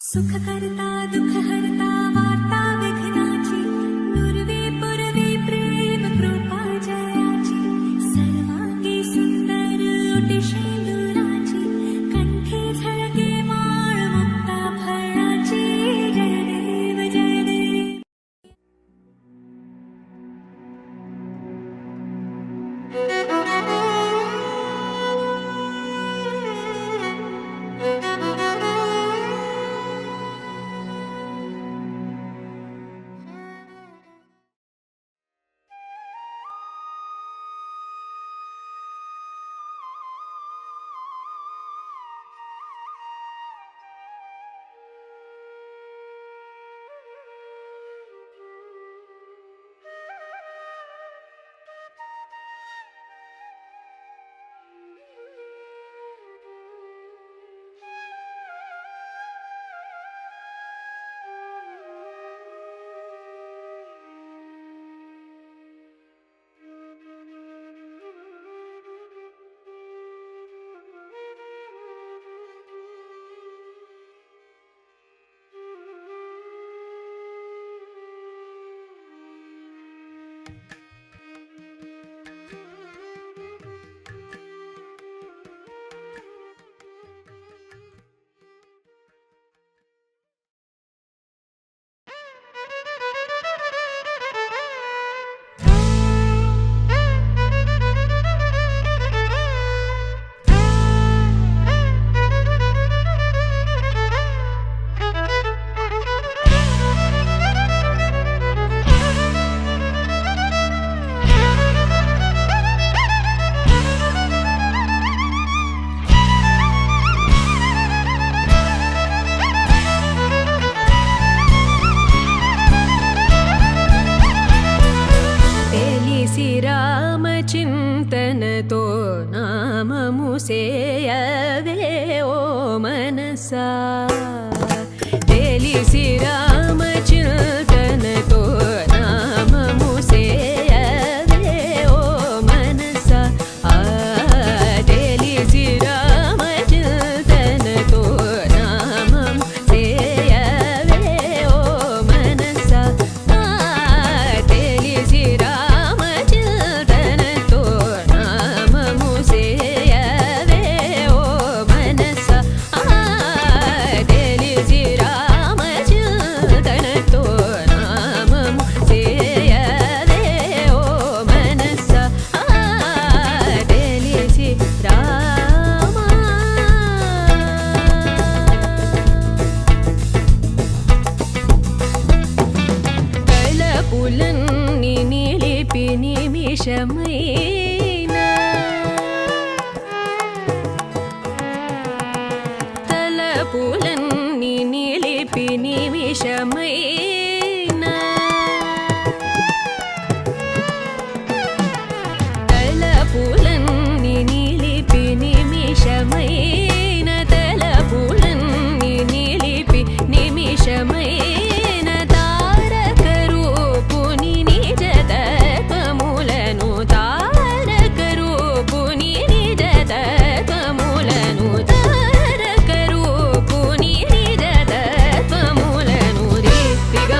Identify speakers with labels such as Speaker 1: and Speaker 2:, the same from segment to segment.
Speaker 1: सुखकर्ता दुःखहर्ता वार्ता विघ्नाची नुरवी पुरवी प्रेम कृपा जयाची सर्वांगी सुंदर ओटी शेंदुराची कंठी झळके माळ मुक्ता फळाची जय देव जय देव. चिंतनतो नाममु सेयवे ओ मनसा तेलिसि राम चिंतनतो नाममु सेयवे ओ मनसा तेलिसि राम चिंतनतो नाममु सेयवे ओ मनसा तेलिसि నిమిషమైనా తలపులన్నీ నిలిపి నిమిషమైనా తలపులన్నీ నిలిపి నిమిషమైనా తలపులన్నీ నిలిపి నిమిషమైనా తారక రూపుని నిజ తత్వములను తారక రూపుని నిజ తత్వములను తారక రూపుని నిజ తత్వములను దిగా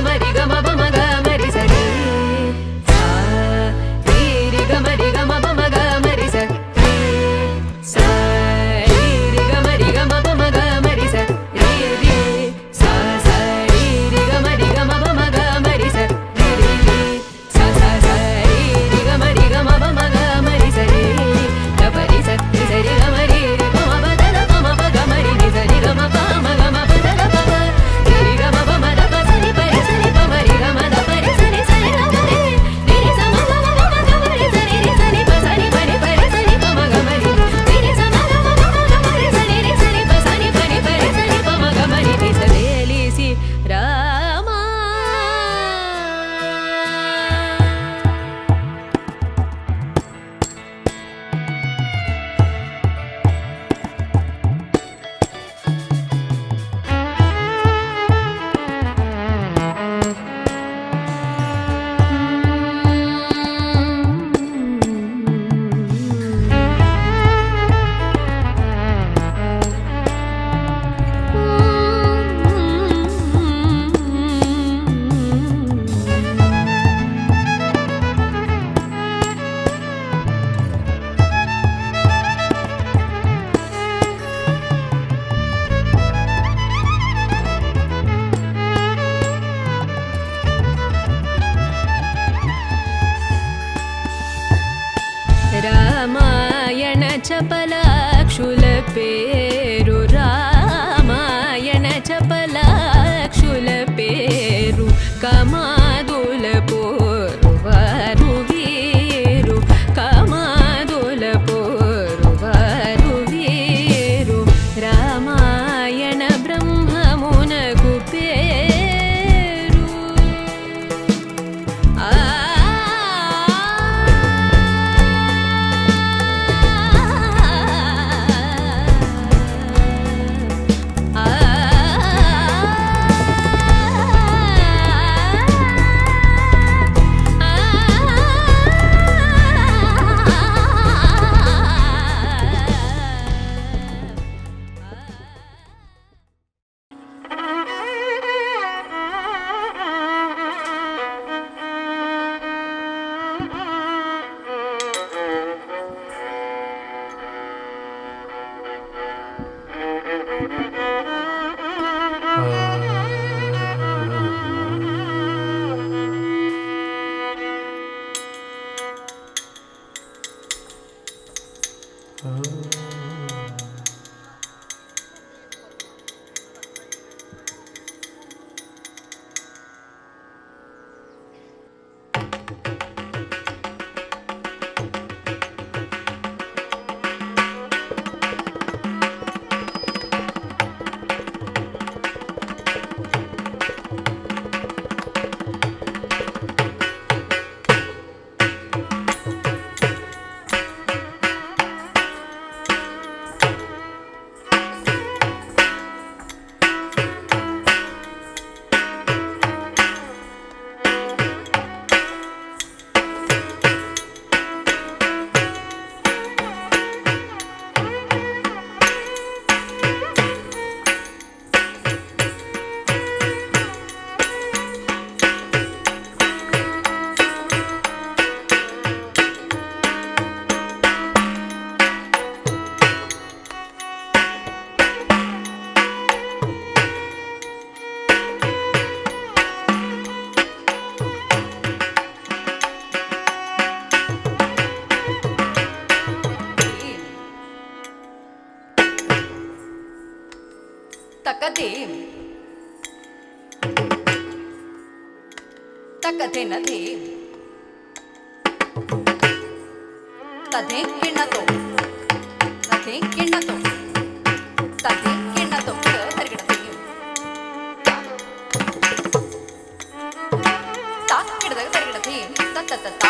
Speaker 2: ತಕದೇಂ ತಕದೇನದೇಂ ತದೇ ಕಿಣ್ಣತೋ ತದೇ ಕಿಣ್ಣತೋ ತದೇ ಕಿಣ್ಣತೋ ತರಗಿಡದೇಂ ತಾ ಕಿಡದಾಗ ತರಗಿಡದೇಂ ತತ್ತತ್ತ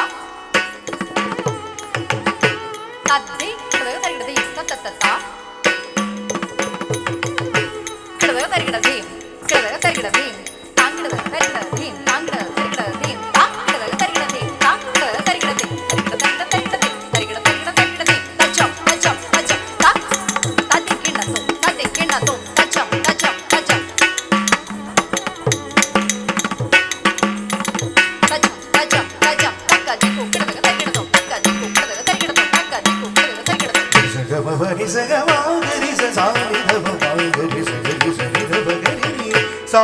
Speaker 2: ತದ್ದೇ ಕಿಡದಾಗ ತರಗಿಡದೇಂ ತತ್ತತ್ತ ಕಿಡದಾಗ ತರಗಿಡದೇಂ ಕಿಡದಾಗ ತರಗಿಡದೇಂ ತಾಂಗಿಡದಾಗ ತರಗಿಡದೇಂ ತಾಂಗಿಡದಾಗ ತರಗಿಡದೇಂ ತಾ ಕಿಡದಾಗ ತರಗಿಡದೇಂ ತಾ ಕಿಡದಾಗ ತರಗಿಡದೇಂ ತರಗಿಡ ತರಗಿಡ ತರಗಿಡದೇಂ ತಚ್ಚಂ ತಚ್ಚಂ ತಚ್ಚಂ ತಾ ತದ್ದೇ ಕಿಣ್ಣತೋ ತಚ್ಚಂ ತಚ್ಚಂ ತಚ್ಚಂ ತಚ್ಚಂ ತಚ್ಚಂ ತಚ್ಚಂ ತಕ್ಕದಿಕ್ಕು ಕಿಡದಾಗ ತರಗಿಡತೋ ತಕ್ಕದಿಕ್ಕು ಕಿಡದಾಗ ತರಗಿಡತೋ ತಕ್ಕದಿಕ್ಕು ಕಿಡದಾಗ ತರಗಿಡತೋ
Speaker 3: ಸಗಮವನಿ ಸಗಮಾಗರಿ ಸಾನಿಧವ ಮಾಗರಿ ಸಗರಿ ಸನಿಧವ ಗರಿ ಸಾ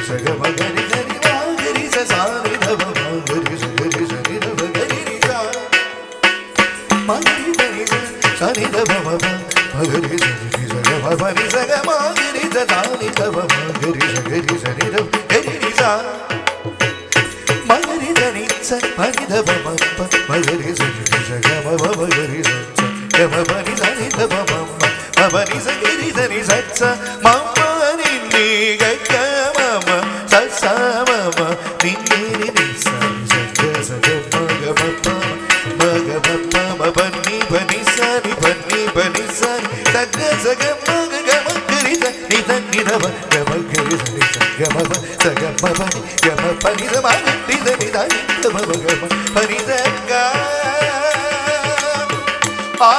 Speaker 3: ಸಗಮಗರಿ ಗರಿ ಮಾಗರಿ ಸಾನಿಧವ ಮಾಗರಿ ಸಗರಿ ಸನಿಧವ ಗರಿ ಸಾ ಮಾಗರಿ ಗರಿ ಸನಿಧವ ಮಗರಿ ಸಗರಿ ಸಗಮವನಿ ಸಗಮಾಗರಿ ಸಾನಿಧವ ಮಾಗರಿ ಸಗರಿ ಸನಿಧವ ಗರಿ ಸಾ ಮಗರಿ ಧನಿ ಸ ಮಗಿದ ಬಮ ಮಗರಿ ಸರಿ ಸಗಮ ಮಗರಿ ಸಚ್ಚ ಗಮ ಬನಿ ಧನಿ ದ ಬಮ ಮಬನಿ ಸಗಿರಿ ಧನಿ ಸಚ್ಚ ಮಮ ನಿನ್ನಿ ಗಗ ಮಮ ಸಸ ಮಮ ನಿನ್ನಿ ನಿ ಸ ಸಗ ಸಗ ಮಗ ಮಪ ಮಗ ಮಪ ಮಬನಿ ಬನಿ ಸನಿ ಬನಿ ಬನಿ ಸನಿ ಸಗ ಸಗ ಮಗ ಗಮ ಗರಿ ಧ ನಿ ಧ ನಿ ಧ ಗಮ ಗರಿ ಸನಿ ಗಮ ಸಗ ಮಬನಿ ಗಮ ಪನಿ ಧ ಮನಿ ಧ ನಿ ಧ ನಿ ಧ ಗಮ ಪನಿ ಧ ಗ ಆ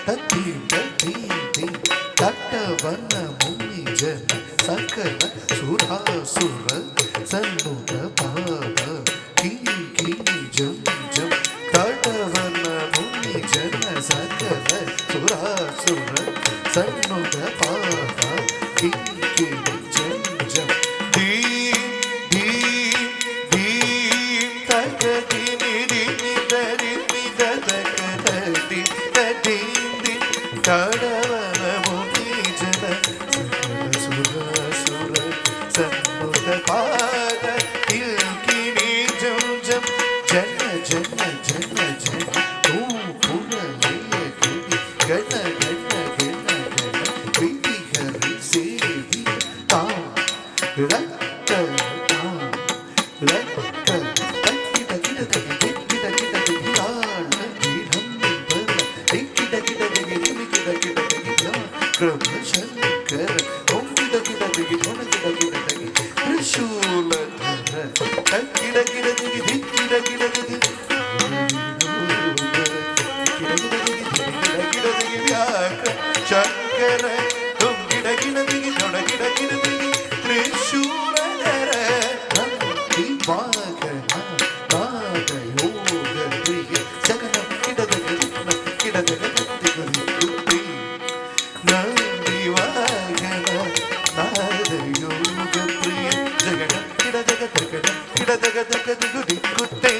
Speaker 3: Thank you. தீ தீ தட்டவன முனி ஜன சகல சுராசுர சண்முக பாத கீ கீ ஜம் ஜம் தட்டவன முனி ஜன சகல சுராசுர சண்முக பாத கீ கீ ஜம் ஜம் தீம் தீம் தீம் தக திமி திமி தரி மித தக தடி தடீம் தீம் தடவன முனி ஜன சகல சுராசுர சண்முக பாத கீ கீ ஜம் ஜம் ஜன ஜன ஜன ஜன ஓ புரளைய கிடி கண கண கண கண பிடி ஹரி சேவி தாம் ரக்க தாம் ரக்க தக்கிட கிட தக்கி கிட கிட தக்கி ஆன வீரம் பர கிட கிட தக்கி கிமி கிட கிட தக்கி கிரம சங்கர ஓம் கிட கிட தக்கி தோண கிட கிட தக்கி திரிசூல தர தக்கிட கிட தக்கி திக்கிட கிட தக்கி சங்கர தும் கிட கிட திகி தொட கிட கிட திகி திரிசூலதர நந்தி வாகன நாத யோக பிரிய சகனம் கிடதக கிடதக திகதி துப்பி நந்தி வாகன நாத யோக பிரிய ஜகனம் கிடதக தகனம் கிடதக தகதி குத்தை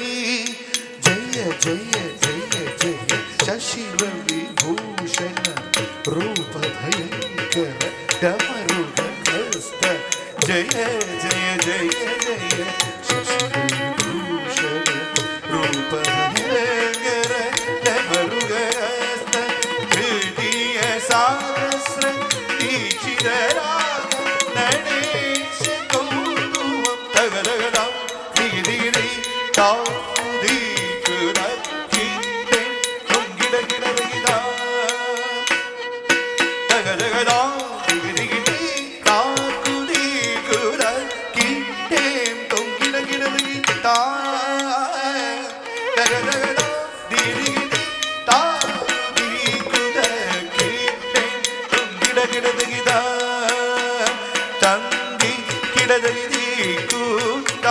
Speaker 3: ஜய ஜய ஜய ஜய ಶಶಿ ರವಿ ಭೂಷಣ ರೂಪ ಭಯಂಕರ ಡಮರುಗ ಹಸ್ತ ಜಯ ಜಯ ಜಯ ಜಯ ಶಶಿ ರವಿ ಭೂಷಣ ರೂಪ ಭಯಂಕರ ಡಮರುಗ ಹಸ್ತ ಹೃದಯ ಸಾಹಸ್ರ ಈಚಿದರಾಗ ನಡೆಶ ಕೌತುವಂ ತಗರಗಡಂ ದಿಗಿ ದಿಗಿ ದಿಗಿ ತಾದಿ ತಂಗಿ ಕಿಡದಗಿ ಕೂತ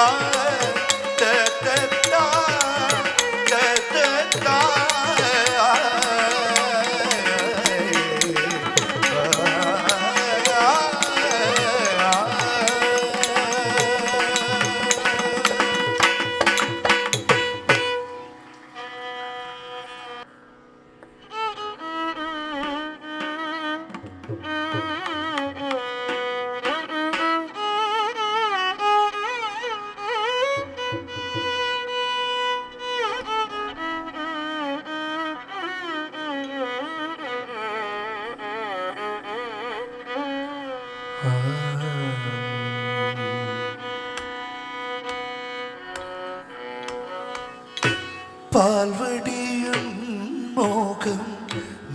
Speaker 3: பால்வடியும் மோகம்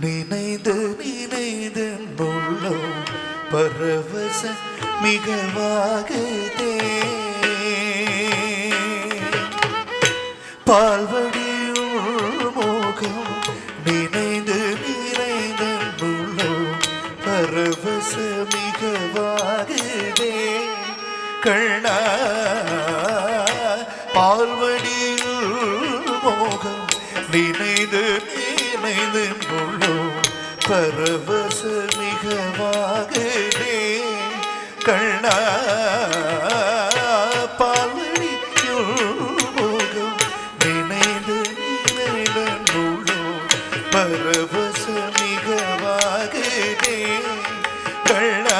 Speaker 3: நினைந்து நினைந்து உள்ளம் பரவச மிகவாகுதே பால்வடியும் மோகம் நினைந்து நினைந்து உள்ளம் பரவச மிகவாகுதே கண்ணா பால்வடியும் மோகம் நினைந்து நினைந்து உள்ளம் பரவச மிகவாகுதே கண்ணா பால்வடியும் மோகம் நினைந்து நினைந்து உள்ளம் பரவச மிகவாகுதே கண்ணா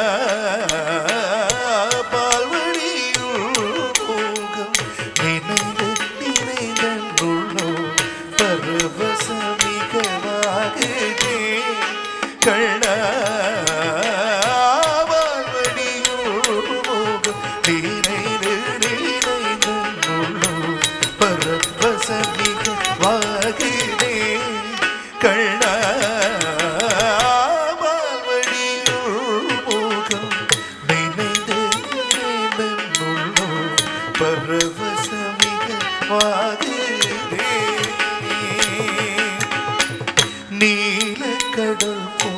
Speaker 3: நீலக்கடல் போ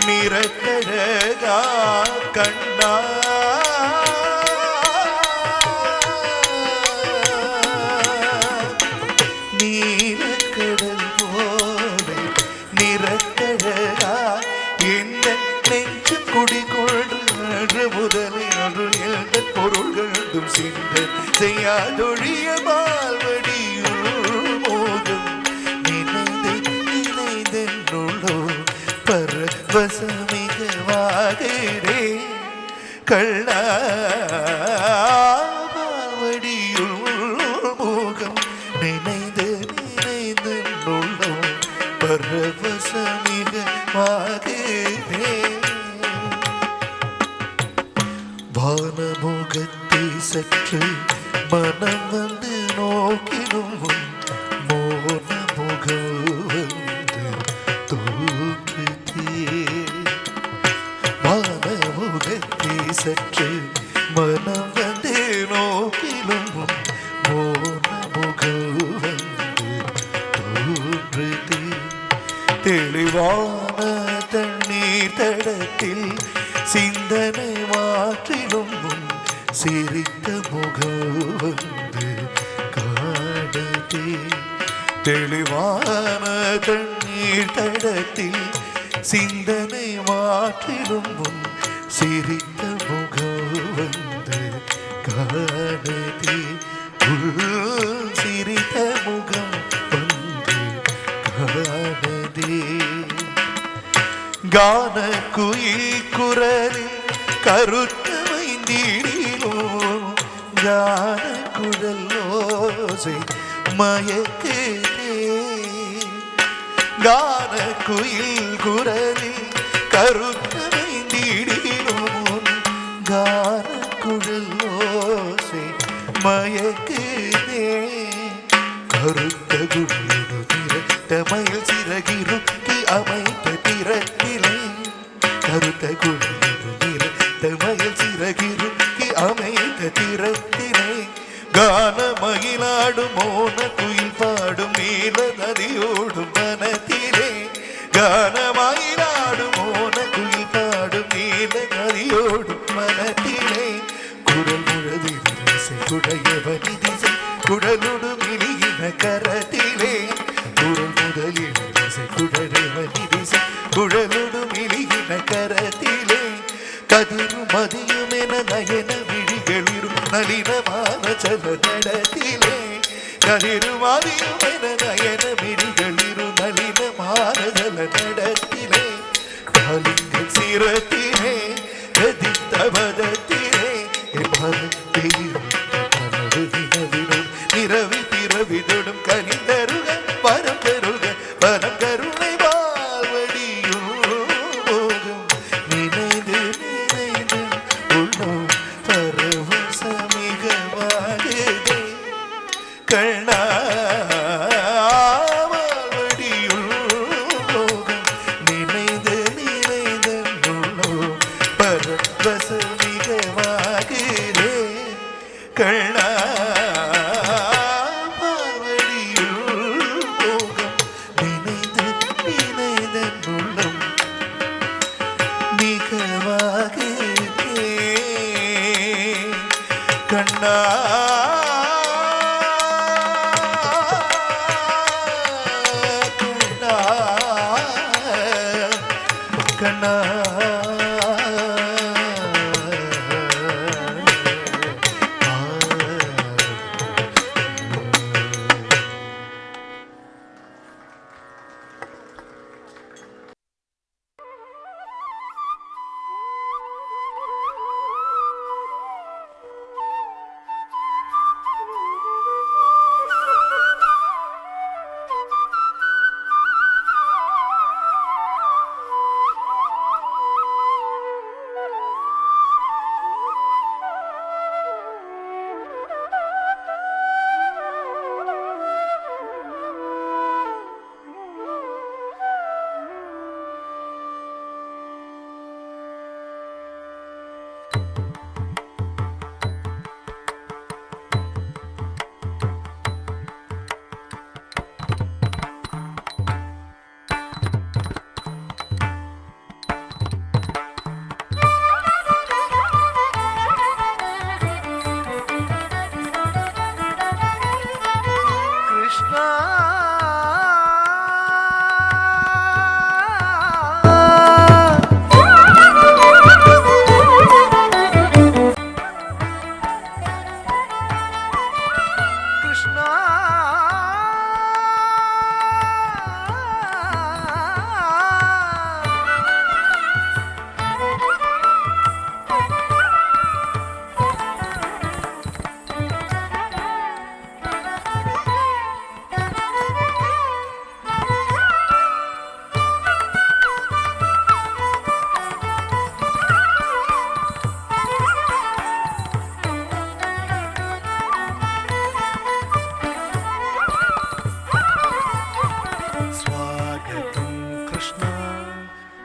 Speaker 3: நிறக்கழகா கண்ணா நீலக்கடல் போல நிறக்கழகா என்ன நெஞ்சு குடிகொண்டு அன்று முதலே அன்று எந்த பொருள்களும் சிந்த செய்யாதொழிய மால்வடியுள் மோகம் நினைந்து நினைந்தென்னுள்ளோ பரவசமிகவாகிறே கள்ளா மால்வடியுள் மோகம் நினைந்து நினைந்தென்னுள்ளோ பரவசமிகவாகிறே வானமுகத்தை சற்று மனம் வந்து நோக்கினும் மோன முகம் வந்து தோற்றுதே வானமுகத்தை சற்று மனம் வந்து நோக்கிலும் மோன முகம் வந்து தோற்றுதே தெளிவான தண்ணீர் தடத்தில் சிந்தனை மாற்றிலும் சிரித்த முகம் வந்து காணதே தெளிவான தண்ணீர் தடத்தில் சிந்தனை மாற்றிலும் சிரித்த முகம் வந்து காணதே சிரித்த முகம் வந்து காணதே கான குயில் குரலில் கருத்த வைந்தீடிலோ கான குழலோசை மயக்கே கான குயில் குரலில் கருத்த வைந்தீடிலோ கான குழலோசை மயக்கே கருத்த குழலு திரட்ட மயில் சிறகிருக்கி அமைத்த திறத்திலே கருத்த குழலு திரட்ட மயில் சிறகிருக்கி அமைத்த திறத்திலே கான மயிலாடும் மோன குயில் பாடும் நீல நதியோடும் மனத்திலே கான மயிலாடும் மோன குயில் பாடும் நீல நதியோடும் மனத்திலே குரல் முழதிசை குடையவனி திசை குடலுடு மிளியின கரத்திலே குரல் முதலில் திசை குடலைவனி திசை குழலுடு மிளியின கரத்திலே கதிரு மதியும் என நயன விழிகளிரும் நளினமான சல நடத்திலே கதிரு மதியும் என நயன விழிகளிரும் நளினமான சல நடத்திலே காலிங்கள் சிரத்திலே கதித்தவதத்திலே நிறவி பிறவிதொடும் கனிந்தருக பரம் பெருக பரம் கருணை வாழ்வடியோகம் நினைந்து நினைந்து உள்ளோம் பரவசமிகவாகுதே கண்ணா வாழ்வடியோகம் நினைந்து நினைந்து உள்ளோம் பரவசமிகவாகுதே கண்ணா கண்ணா கண்ணா கண்ணா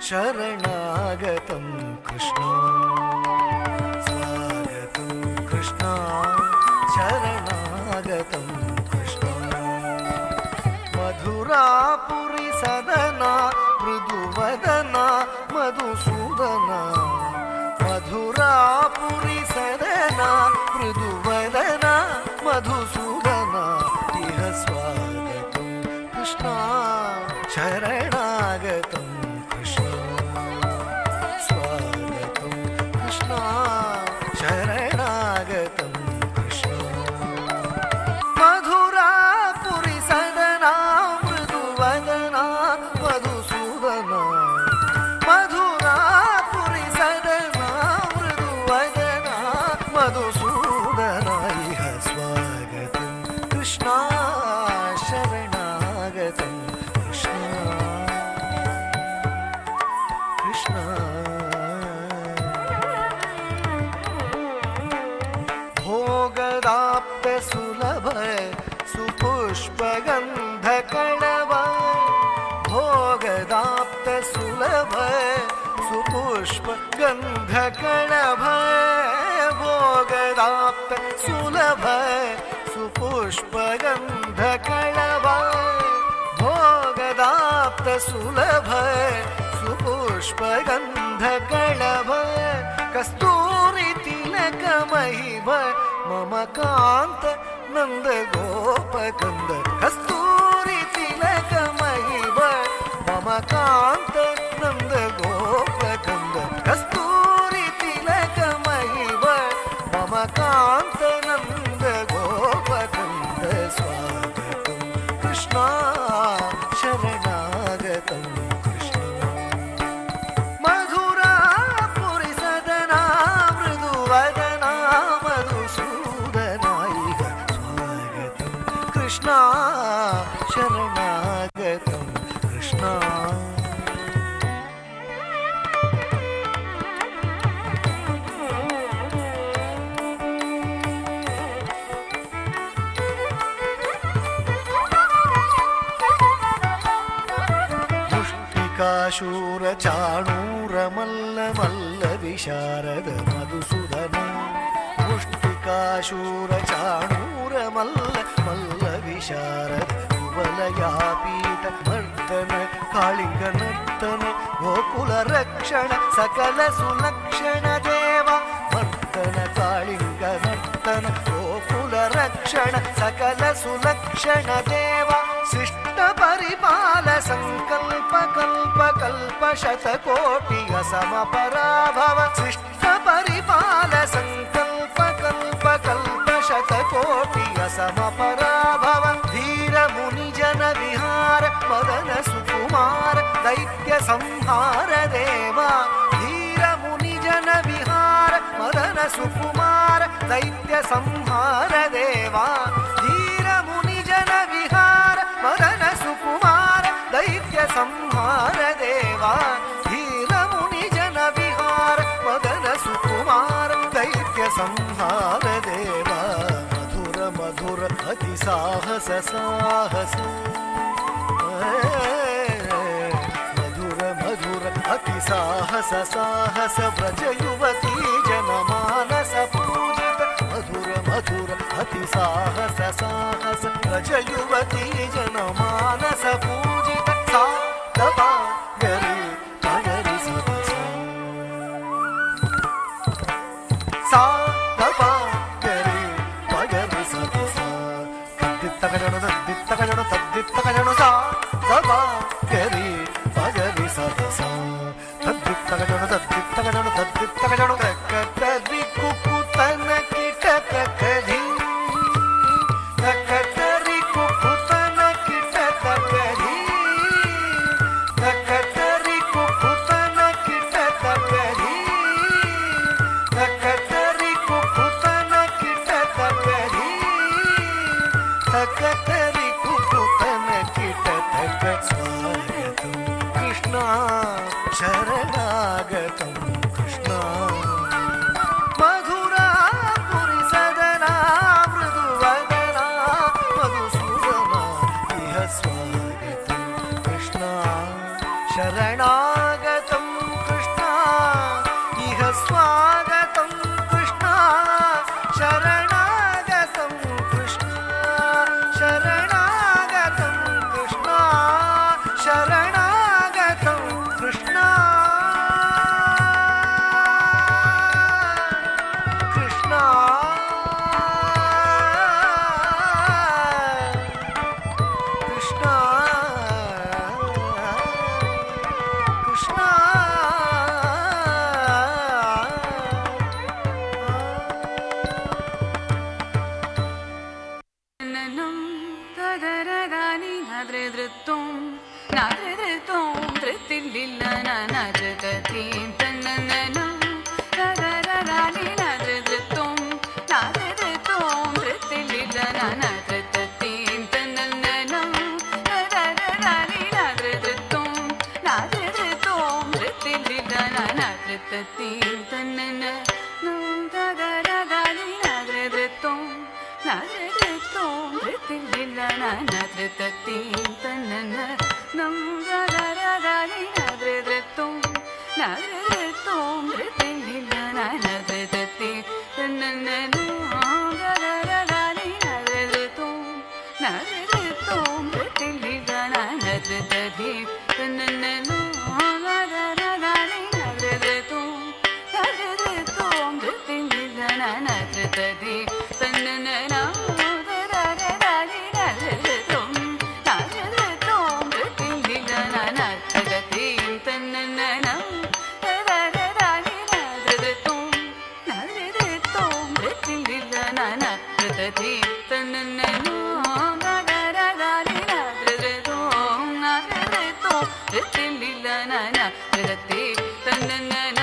Speaker 3: శరణాగతం కృష్ణ స్వాగతం కృష్ణ శరణాగతం కృష్ణ మధురాపురి సదనా మృదువదనా మధుసూదనా మధురాపురి సదనా మృదువదనా మధుసూదనా ఇహ స్వాగతం కృష్ణ శరణాగతం కృష్ణ స్వాగతం కృష్ణ శరణాగతం కృష్ణ మధురాపురి సదనా మృదువదనా మధుసూదనా మధురాపురి సదనా మృదువదనా మధుసూదనా ఇహ స్వాగతం కృష్ణ శరణాగతం కృష్ణ కృష్ణ భోగదాప్త సులభ సుపుష్పగంధ కళవ భోగదాప్త సులభ సుపుష్పగంధ కళభ భోగదాప్త సులభ సుపుష్పగంధ కళవ భోగదాప్త సులభ సుపుష్పగంధ కళభ కస్తూరి తిలక మహిమ మమ కాంత నంద గోపకంద కస్తూరి తిలక మహిమ మమ కాంత నంద గోపకంద కస్తూరి తిలక మహిమ మమ కాంత నంద గోపకంద స్వాగతం కృష్ణ శరణాగతం కృష్ణ మధురాపురి సదనా మృదువదనా మధుసూదనా ఇహ స్వాగతం కృష్ణ శరణాగతం కృష్ణ ముష్టికాశూర చాణూర మల్ల మల్ల విశారద మధుసూదన ముష్టికాశూర చాణూర మల్ల మల్ల విశారద కువలయాపీఠ మర్దన కాళింగ నర్తన గోకుల రక్షణ సకల సులక్షణ దేవ మర్దన కాళింగ నర్తన గోకుల రక్షణ సకల సులక్షణ దేవ శిష్ట పరిపాల సంకల్ప కల్ప కల్ప శతకోటి అసమ పరాభవ శిష్ట పరిపాల సంకల్ప కల్ప కల్ప శతకోటి అసమ పరాభవ ధీర ముని జన విహార మదన సుకుమార దైత్య సంహార దేవా ధీర ముని జన విహార మదన సుకుమార దైత్య సంహార దేవా ధీర ముని జన విహార మదన సుకుమార దైత్య సంహార దేవా ధీర ముని జన విహార మదన సుకుమార దైత్య సంహార దేవా మధుర మధుర అతి సాహస సాహస మధుర మధుర అతి సాహస సాహస వ్రజ యువతీ జన మానస పూజిత మధుర మధుర అతి సాహస సాహస వ్రజ యువతీ జన మానస పూజిత సా దపా గరి పగరి సదస సా దపా గరి పగరి సదస తద్దిత్తగజను తద్దిత్తగజను తద్దిత్తగజను సా దపా గరి పగరి సదస తద్దిత్తగజను తద్దిత్తగజను తద్దిత్తగజను కక్కరి కుకుతన కిటక కధి కక్కరి కుకుతన కిటక కధి కక్కరి కుకుతన కిటక కధి కక్కరి కుకుతన కిటక కధి కక్కరి కుకుతన కిటక స్వాగతం కృష్ణ శరణాగతం కృష్ణ మధురాపురి సదనా మృదువదనా మధుసూదనా ఇహ స్వాగతం కృష్ణ శరణాగతం
Speaker 2: ಧೃತಿಲಿಲ್ಲ ನನ ಧೃತತೀಂ ತನ್ನನ ರರರರಲಿನ ಧೃತೋಂ ನಾದೃತೋಂ ಧೃತಿಲಿಲ್ಲ ನನ ಧೃತತೀಂ ತನ್ನನ ರರರರಲಿನ ಧೃತೋಂ ನಾದೃತೋಂ ಧೃತಿಲಿಲ್ಲ ನನ ಧೃತತೀಂ ತನ್ನನ ರರರರಲಿನ ಧೃತೋಂ ನಾದೃತೋಂ ಧೃತಿಲಿಲ್ಲ ನನ ಧೃತತೀಂ ತನ್ನನ ರರರರಲಿನ ಧೃತೋಂ ನಾದೃತೋಂ ಧೃತಿಲಿಲ್ಲ ನನ ಧೃತತೀಂ ತನ್ನನ ರರರರಲಿನ ಧೃತೋಂ ನಾದೃತೋಂ ಧೃತಿಲಿಲ್ಲ ನನ ಧೃತತೀಂ ತನ್ನನ ರರರರಲಿನ ಧೃತೋಂ ನಾದೃತೋಂ ಧೃತಿಲಿಲ್ಲ ನನ ಧೃತತೀಂ ತನ್ನನ ರರರರಲಿನ ಧೃತೋಂ ನಾದೃತೋಂ ಧೃತಿಲಿಲ್ಲ ನನ ಧೃತತೀಂ ತನ್ನನ ರರರರಲಿನ ಧೃತೋಂ ನಾದೃತೋಂ ಧೃತಿಲಿಲ್ಲ ನನ ಧೃತತೀಂ ತನ್ನನ ರರರರಲಿನ ಧೃತೋಂ ನಾದೃತೋಂ ಧೃತಿಲಿಲ್ಲ ನನ ಧೃತತೀಂ ತನ್ನನ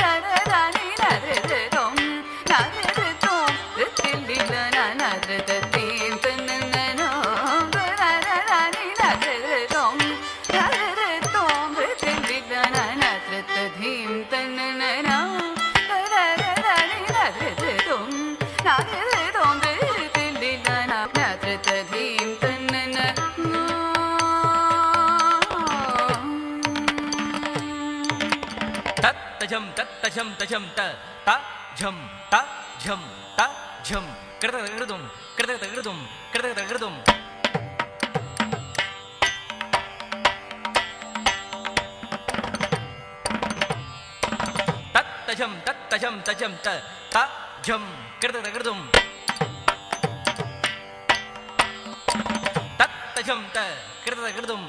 Speaker 2: ರರರರಲಿನ ಧೃತೋಂ ನಾದೃತೋಂ ಧೃತಿಲಿಲ್ಲ ನನ ಧೃತತೀಂ ತನ್ನನ ರರರರಲಿನ ಧೃತೋಂ ನಾದೃತೋಂ ಧೃತಿಲಿಲ್ಲ ನನ ಧೃತತೀಂ ತನ್ನನ ರರರರಲಿನ ಧೃತೋಂ ನಾದೃತೋಂ ಧೃತಿಲಿಲ್ಲ ನನ ಧೃತತೀಂ ತನ್ನನ
Speaker 4: ತತ್ತಜಂ ತತ್ತಜಂ ತಜಂ ತ ತ ಝಂ ತ ಝಂ ತ ಝಂ ಕೃತಗೃದುಂ ಕೃತಗೃದುಂ ಕೃತಗೃದುಂ ತತ್ತಜಂ ತತ್ತಜಂ ತಜಂ ತ ತ ಝಂ ಕೃತಗೃದುಂ ತತ್ತಜಂ ತ ಕೃತಗೃದುಂ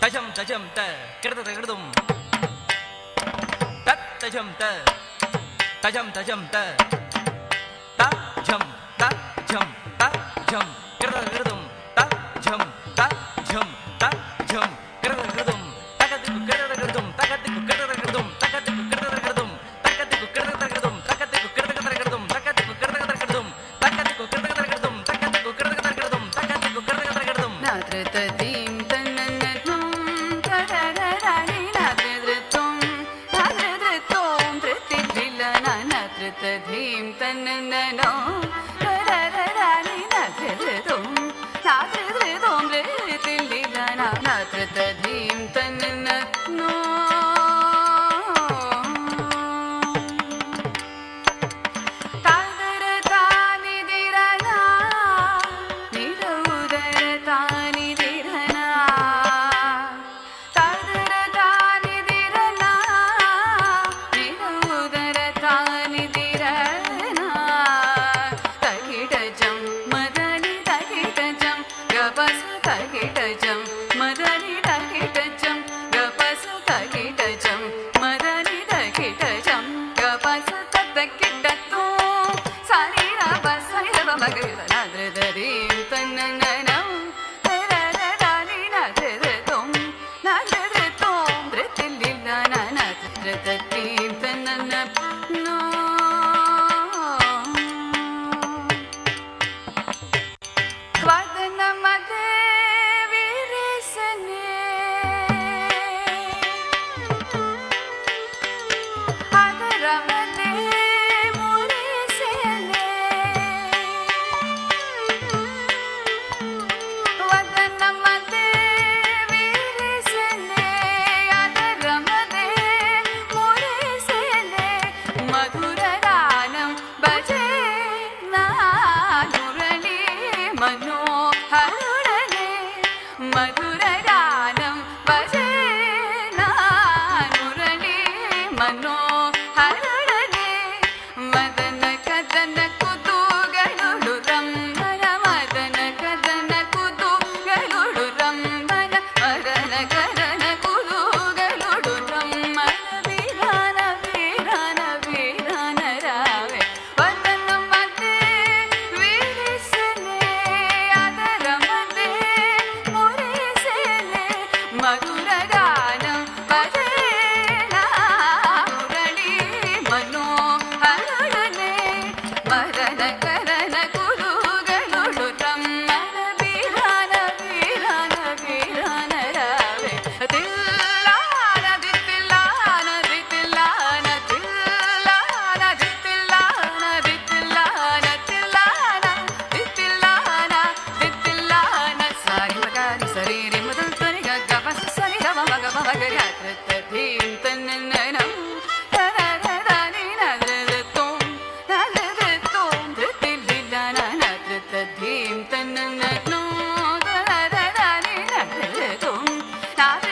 Speaker 4: ತಜಂ ತಜಂ ತ ಕೃತಗೃದುಂ ತತ್ತಜಂ ತ ತಜಂ ತಜಂ ತ ತ ಝಂ ತ ಝಂ ತ ಝಂ ಕೃತಗೃದುಂ ತ ಝಂ ತ ಝಂ ತ ಝಂ ಕೃತಗೃದುಂ ತಕತಿಕು ಕೃತಗೃದುಂ ತಕತಿಕು ಕೃತಗೃದುಂ ತಕತಿಕು ಕೃತಗೃದುಂ ತಕತಿಕು ಕೃತಗೃದುಂ ತಕತಿಕು ಕೃತಗೃದುಂ ತಕತಿಕು ಕೃತಗೃದುಂ ತಕತಿಕು ಕೃತಗೃದುಂ ತಕತಿಕು ಕೃತಗೃದುಂ ತಕತಿಕು ಕೃತಗೃದುಂ
Speaker 2: ನಾದೃತತೀಂ ತನ್ನನ ರರರರಲಿನ ಧೃತೋಂ ನಾದೃತೋಂ ಧೃತಿಲಿಲ್ಲ ನನ ಧೃತತೀಂ ತನ್ನನ ರರರರಲಿನ ಧೃತೋಂ ನಾದೃತೋಂ ಧೃತಿಲಿಲ್ಲ ನನ ಧೃತತೀಂ ತನ್ನನ ತಾದರ ತಾನಿದಿರನ ನಿರೌದರ ತಾನಿದಿರನ ತಾದರ ತಾನಿದಿರನ ನಿರೌದರ ತಾನಿದಿರನ ತಗಿಟಜಂ ಮದನಿ ತಗಿಟಜಂ ಗಪಸ ತಗಿಟಜಂ ಮದನಿ ತಗಿಟಜಂ ಗಪಸ ತಗಿಟಜಂ ಮದನಿ ತಗಿಟಜಂ ಗಪಸ ತಗಿಟತೋ ಸಾರಿರ ಬಸರಿರ ಮಗರಿರ ಧೃತತೀಂ ತನ್ನನ ರರರರಲಿನ ಧೃತೋಂ ನಾದೃತೋಂ ಧೃತಿಲಿಲ್ಲ ನನ ಧೃತತೀಂ ತನ್ನನ ವದನ ಮದೇ ವಿರಸನೆ മധുരഗാനം ഭജേന മുരളി മനോഹരനെ മരണകരന കുരുകളുടു തമ്മന ബീരാന ബീരാന ബീരാന രാവേ തില്ലാന ദിത്തില്ലാന ദിത്തില്ലാന തില്ലാന ദിത്തില്ലാന ദിത്തില്ലാന തില്ലാന ദിത്തില്ലാന ദിത്തില്ലാന സാരി മഗാരി സരീരി മുതൽ ത്വരിക ഗപസ സരി ഗമ മഗ മഗരി അത്രത്ത ധീം തന്നനം തരരദാനി നദരതോം നദരതോം ധൃതിലില്ലാന നദരത ധീം തന്നനം തരരദാനി നദരതോം നദ